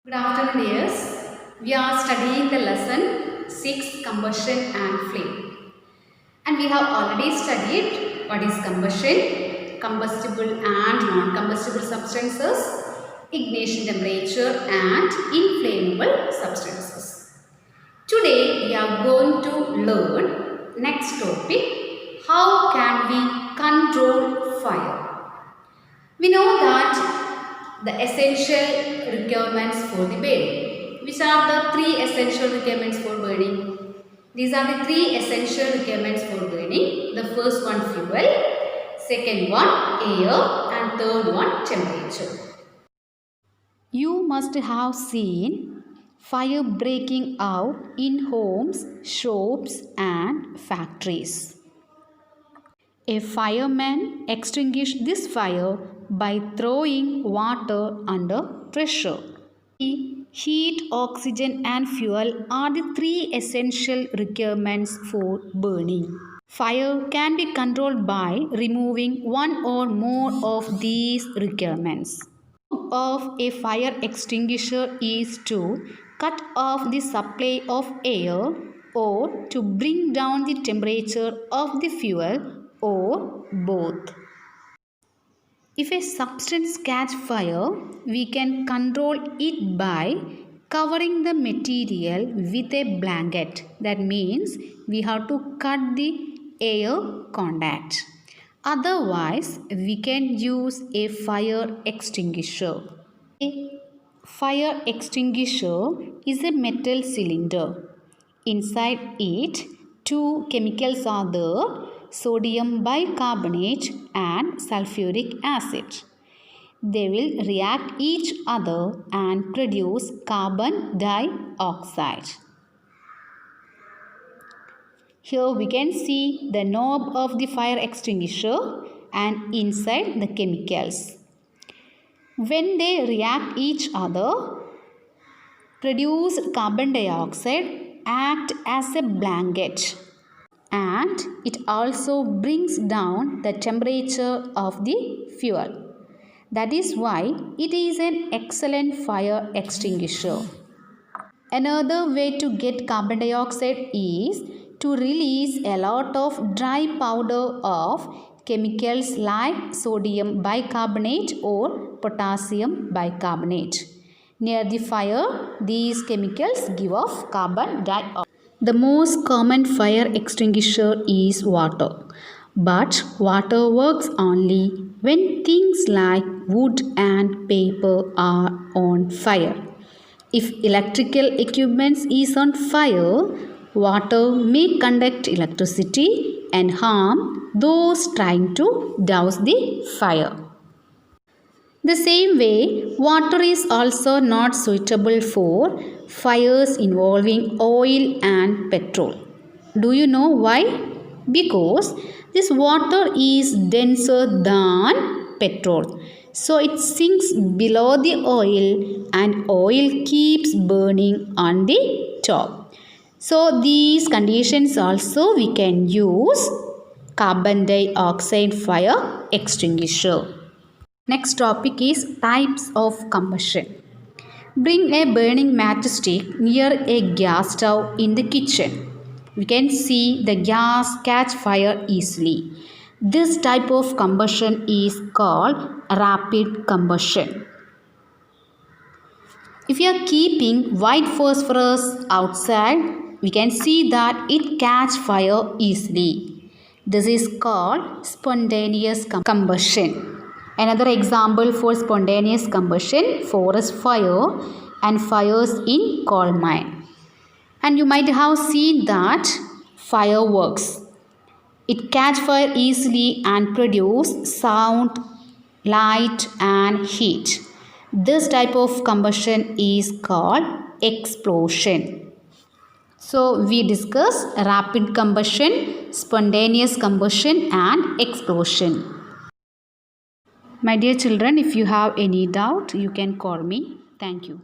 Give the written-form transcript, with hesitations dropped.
Good afternoon, dears. We are studying the lesson 6 combustion and flame. And we have already studied what is combustion, combustible and non-combustible substances, ignition temperature and inflammable substances. Today we are going to learn next topic, how can we control fire. We know that the essential requirements for the burning. Which are the three essential requirements for burning? These are the three essential requirements for burning. The first one fuel, second one air and third one temperature. You must have seen fire breaking out in homes, shops and factories. A fireman extinguished this fire by throwing water under pressure. Heat, oxygen and fuel are the three essential requirements for burning. Fire can be controlled by removing one or more of these requirements. The job of a fire extinguisher is to cut off the supply of air or to bring down the temperature of the fuel or both. If a substance catches fire, we can control it by covering the material with a blanket. That means we have to cut the air contact. Otherwise, we can use a fire extinguisher. A fire extinguisher is a metal cylinder. Inside it, two chemicals are there, sodium bicarbonate and sulfuric acid. They will react each other and produce carbon dioxide. Here we can see the knob of the fire extinguisher and inside the chemicals. When they react each other, produce carbon dioxide, act as a blanket, and it also brings down the temperature of the fuel. That is why it is an excellent fire extinguisher. Another way to get carbon dioxide is to release a lot of dry powder of chemicals like sodium bicarbonate or potassium bicarbonate. Near the fire, these chemicals give off carbon dioxide. The most common fire extinguisher is water. But water works only when things like wood and paper are on fire. If electrical equipment is on fire, water may conduct electricity and harm those trying to douse the fire. The same way, water is also not suitable for fires involving oil and petrol. Do you know why? Because this water is denser than petrol. So it sinks below the oil and oil keeps burning on the top. So these conditions also we can use carbon dioxide fire extinguisher. Next topic is types of combustion. Bring a burning matchstick near a gas stove in the kitchen. We can see the gas catch fire easily. This type of combustion is called rapid combustion. If you are keeping white phosphorus outside, we can see that it catch fire easily. This is called spontaneous combustion. Another example for spontaneous combustion, forest fire and fires in coal mine. And you might have seen that fireworks. It catch fire easily and produce sound, light and heat. This type of combustion is called explosion. So we discuss rapid combustion, spontaneous combustion and explosion. My dear children, if you have any doubt, you can call me. Thank you.